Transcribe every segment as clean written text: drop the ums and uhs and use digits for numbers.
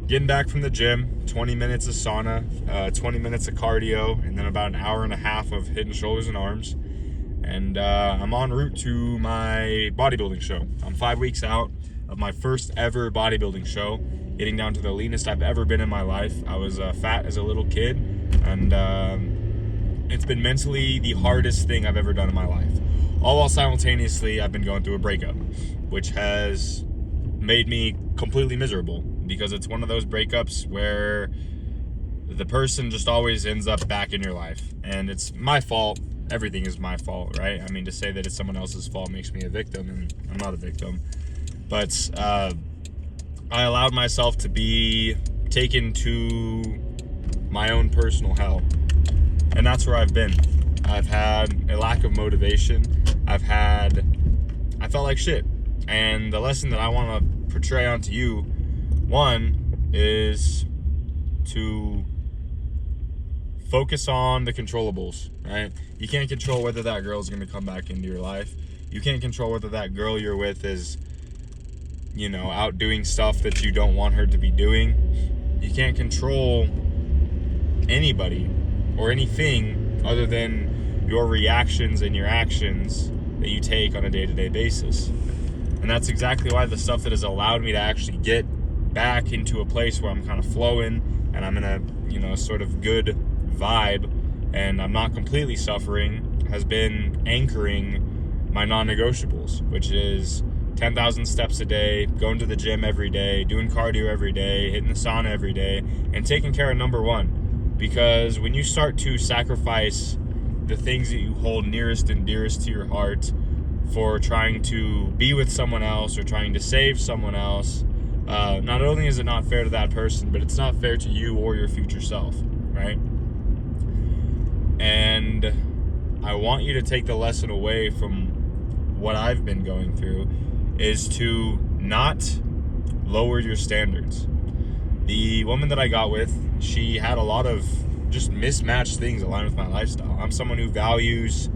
getting back from the gym, 20 minutes of sauna, 20 minutes of cardio, and then about an hour and a half of hitting shoulders and arms. And I'm en route to my bodybuilding show. I'm 5 weeks out of my first ever bodybuilding show, getting down to the leanest I've ever been in my life. I was fat as a little kid, and it's been mentally the hardest thing I've ever done in my life. All while simultaneously, I've been going through a breakup, which has made me completely miserable, because it's one of those breakups where the person just always ends up back in your life, and it's my fault. Everything is my fault, right? I mean, to say that it's someone else's fault makes me a victim, and I'm not a victim. But I allowed myself to be taken to my own personal hell, and that's where I've been. I've had a lack of motivation. I felt like shit. And the lesson that I want to portray onto you, one, is to focus on the controllables, right? You can't control whether that girl's going to come back into your life. You can't control whether that girl you're with is, out doing stuff that you don't want her to be doing. You can't control anybody or anything other than your reactions and your actions that you take on a day-to-day basis. And that's exactly why the stuff that has allowed me to actually get back into a place where I'm kind of flowing and I'm in a, sort of good vibe and I'm not completely suffering, has been anchoring my non-negotiables, which is 10,000 steps a day, going to the gym every day, doing cardio every day, hitting the sauna every day, and taking care of number one. Because when you start to sacrifice the things that you hold nearest and dearest to your heart for trying to be with someone else or trying to save someone else, not only is it not fair to that person, but it's not fair to you or your future self, right? And I want you to take the lesson away from what I've been going through, is to not lower your standards. The woman that I got with, she had a lot of just mismatched things aligned with my lifestyle. I'm someone who values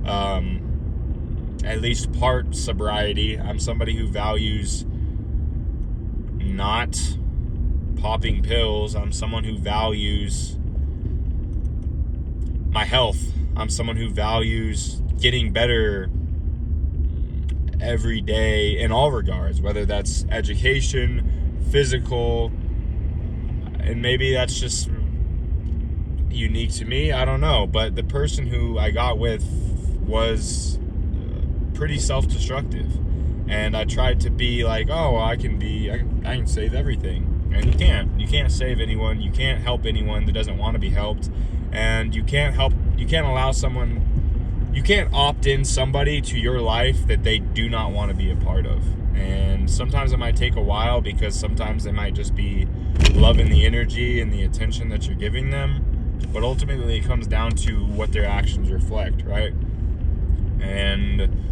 at least part sobriety. I'm somebody who values not popping pills. I'm someone who values my health. I'm someone who values getting better every day in all regards, whether that's education, physical, and maybe that's just unique to me, I don't know. But the person who I got with was pretty self-destructive, and I tried to be like, oh, I can save everything, and you can't save anyone, you can't help anyone that doesn't want to be helped, and you can't opt in somebody to your life that they do not want to be a part of. And sometimes it might take a while, because sometimes they might just be loving the energy and the attention that you're giving them, but ultimately it comes down to what their actions reflect, right? And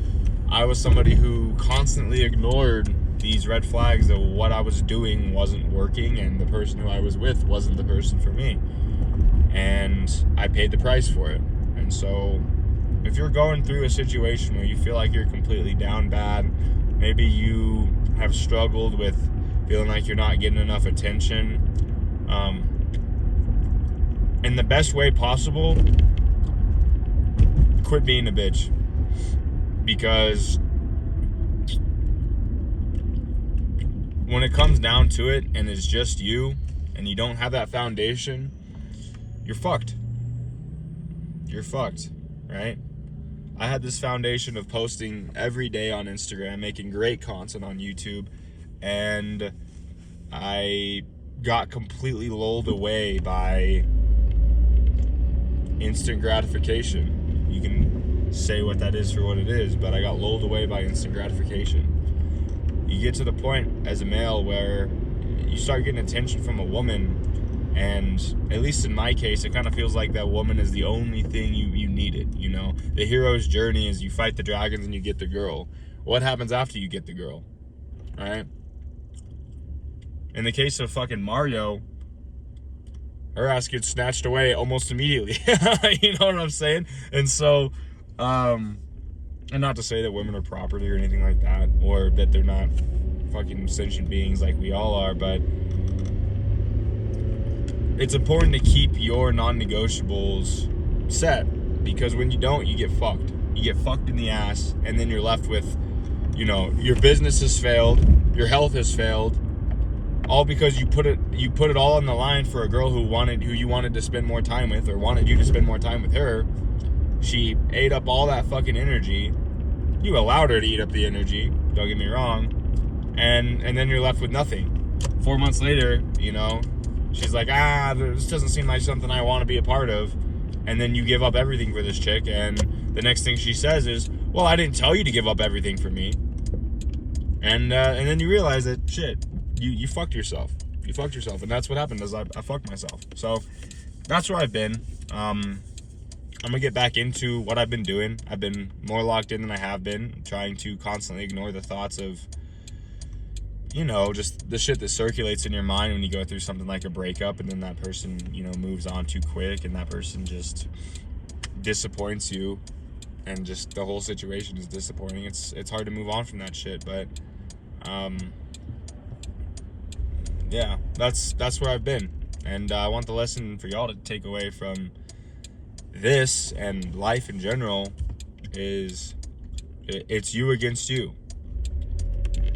I was somebody who constantly ignored these red flags that what I was doing wasn't working, and the person who I was with wasn't the person for me, and I paid the price for it. And so if you're going through a situation where you feel like you're completely down bad, maybe you have struggled with feeling like you're not getting enough attention, in the best way possible, quit being a bitch. Because when it comes down to it and it's just you and you don't have that foundation, you're fucked. You're fucked, right? I had this foundation of posting every day on Instagram, making great content on YouTube, and I got completely lulled away by instant gratification. You can say what that is for what it is, but I got lulled away by instant gratification. You get to the point as a male where you start getting attention from a woman, and at least in my case, it kind of feels like that woman is the only thing you needed, The hero's journey is you fight the dragons and you get the girl. What happens after you get the girl, right? In the case of fucking Mario, her ass gets snatched away almost immediately. You know what I'm saying? And so, and not to say that women are property or anything like that, or that they're not fucking sentient beings like we all are, but it's important to keep your non-negotiables set, because when you don't, you get fucked. You get fucked in the ass, and then you're left with, your business has failed, your health has failed, all because you put it all on the line for a girl who you wanted to spend more time with, or wanted you to spend more time with her. She ate up all that fucking energy. You allowed her to eat up the energy, don't get me wrong, and then you're left with nothing. 4 months later, she's like, this doesn't seem like something I want to be a part of. And then you give up everything for this chick, and the next thing she says is, well, I didn't tell you to give up everything for me. And then you realize that, shit, you fucked yourself. You fucked yourself, and that's what happened, is I fucked myself. So that's where I've been. I'm going to get back into what I've been doing. I've been more locked in than I have been, trying to constantly ignore the thoughts of, just the shit that circulates in your mind when you go through something like a breakup, and then that person, moves on too quick, and that person just disappoints you, and just the whole situation is disappointing. It's hard to move on from that shit, but yeah, that's where I've been. And I want the lesson for y'all to take away from this and life in general is it's you against you.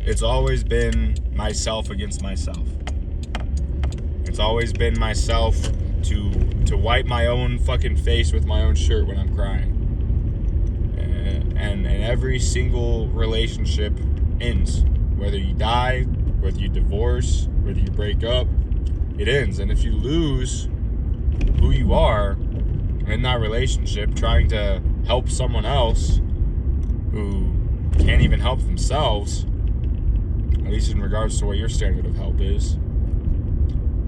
It's always been myself against myself. It's always been myself to wipe my own fucking face with my own shirt when I'm crying. And every single relationship ends. Whether you die, whether you divorce, whether you break up, it ends. And if you lose who you are in that relationship, trying to help someone else who can't even help themselves, at least in regards to what your standard of help is,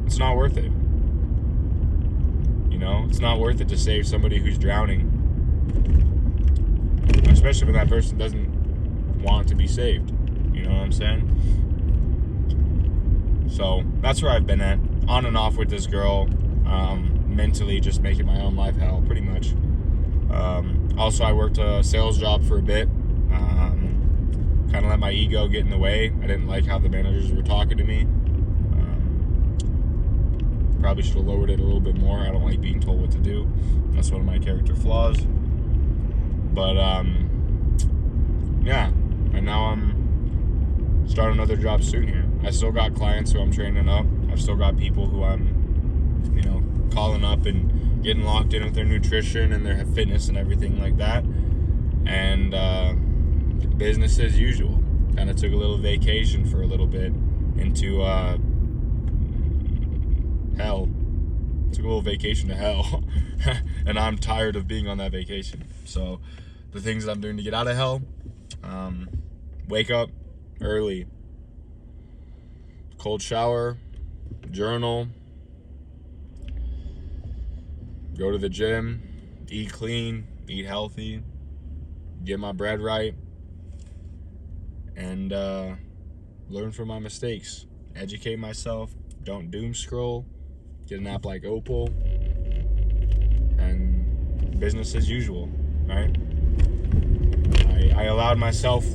it's not worth it. It's not worth it to save somebody who's drowning, especially when that person doesn't want to be saved. You know what I'm saying? So that's where I've been at, on and off with this girl, mentally just making my own life hell, pretty much. Also, I worked a sales job for a bit. Kind of let my ego get in the way. I didn't like how the managers were talking to me. Probably should have lowered it a little bit more. I don't like being told what to do. That's one of my character flaws. But yeah, and now I'm starting another job soon here. I still got clients who I'm training up. I've still got people who I'm, calling up and getting locked in with their nutrition and their fitness and everything like that. And business as usual. Kind of took a little vacation for a little bit into hell. Took a little vacation to hell. And I'm tired of being on that vacation. So the things that I'm doing to get out of hell, wake up early, cold shower, journal, go to the gym, eat clean, eat healthy, get my bread right, and learn from my mistakes, educate myself, don't doom scroll, get an app like Opal, and business as usual, right? I allowed myself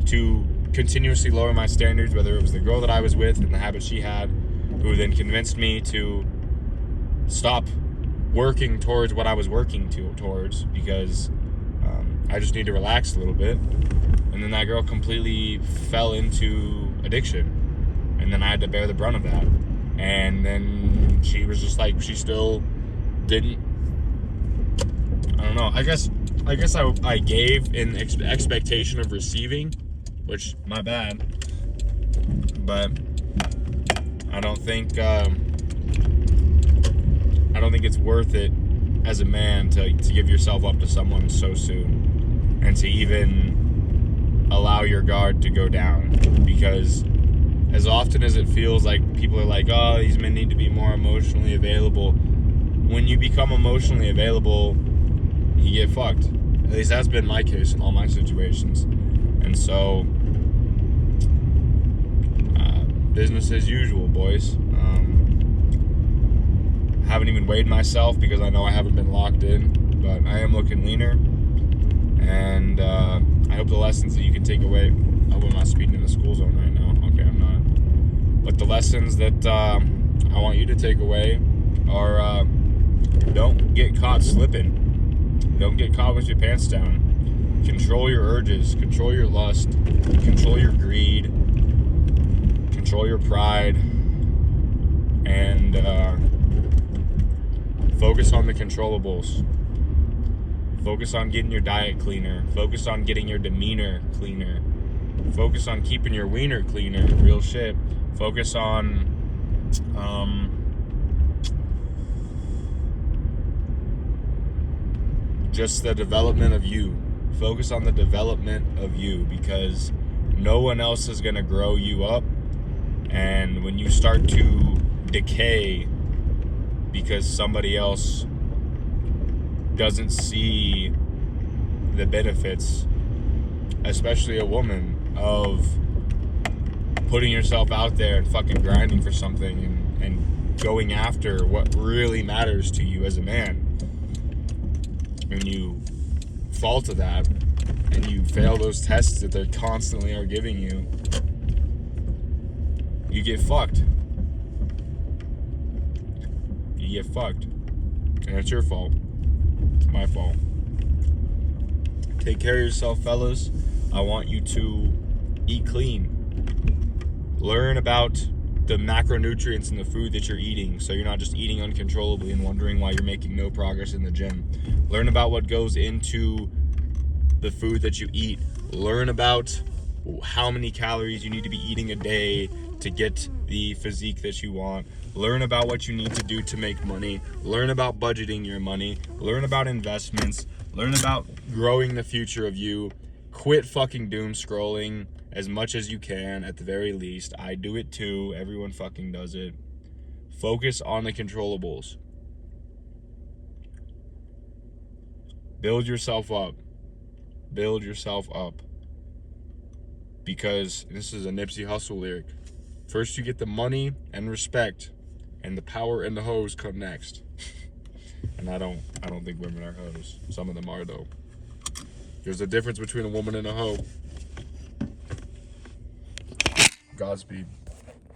to continuously lower my standards, whether it was the girl that I was with and the habits she had, who then convinced me to stop working towards what I was working towards, because I just need to relax a little bit. And then that girl completely fell into addiction, and then I had to bear the brunt of that. And then she was just like, she still didn't, I don't know, I guess I gave in expectation of receiving, which, my bad, but I don't think it's worth it as a man to give yourself up to someone so soon, and to even allow your guard to go down. Because as often as it feels like people are like, oh, these men need to be more emotionally available, when you become emotionally available, you get fucked. At least that's been my case in all my situations. And so business as usual, boys. Haven't even weighed myself because I know I haven't been locked in, but I am looking leaner. And I hope the lessons that you can take away. I hope I'm not speeding in the school zone right now. Okay, I'm not. But the lessons that I want you to take away are don't get caught slipping. Don't get caught with your pants down. Control your urges. Control your lust. Control your greed. Control your pride. And focus on the controllables. Focus on getting your diet cleaner. Focus on getting your demeanor cleaner. Focus on keeping your wiener cleaner. Real shit. Focus on just the development of you. Focus on the development of you, because no one else is going to grow you up. And when you start to decay because somebody else doesn't see the benefits, especially a woman, of putting yourself out there and fucking grinding for something and going after what really matters to you as a man, when you fall to that and you fail those tests that they constantly are giving you, you get fucked. You get fucked. And it's your fault. It's my fault. Take care of yourself, fellas. I want you to eat clean. Learn about the macronutrients in the food that you're eating, so you're not just eating uncontrollably and wondering why you're making no progress in the gym. Learn about what goes into the food that you eat. Learn about how many calories you need to be eating a day to get the physique that you want. Learn about what you need to do to make money. Learn about budgeting your money. Learn about investments. Learn about growing the future of you. Quit fucking doom scrolling as much as you can, at the very least. I do it too. Everyone fucking does it. Focus on the controllables. Build yourself up. Build yourself up. Because this is a Nipsey Hussle lyric. First you get the money and respect, and the power and the hoes come next. And I don't think women are hoes. Some of them are, though. There's a difference between a woman and a hoe. Godspeed.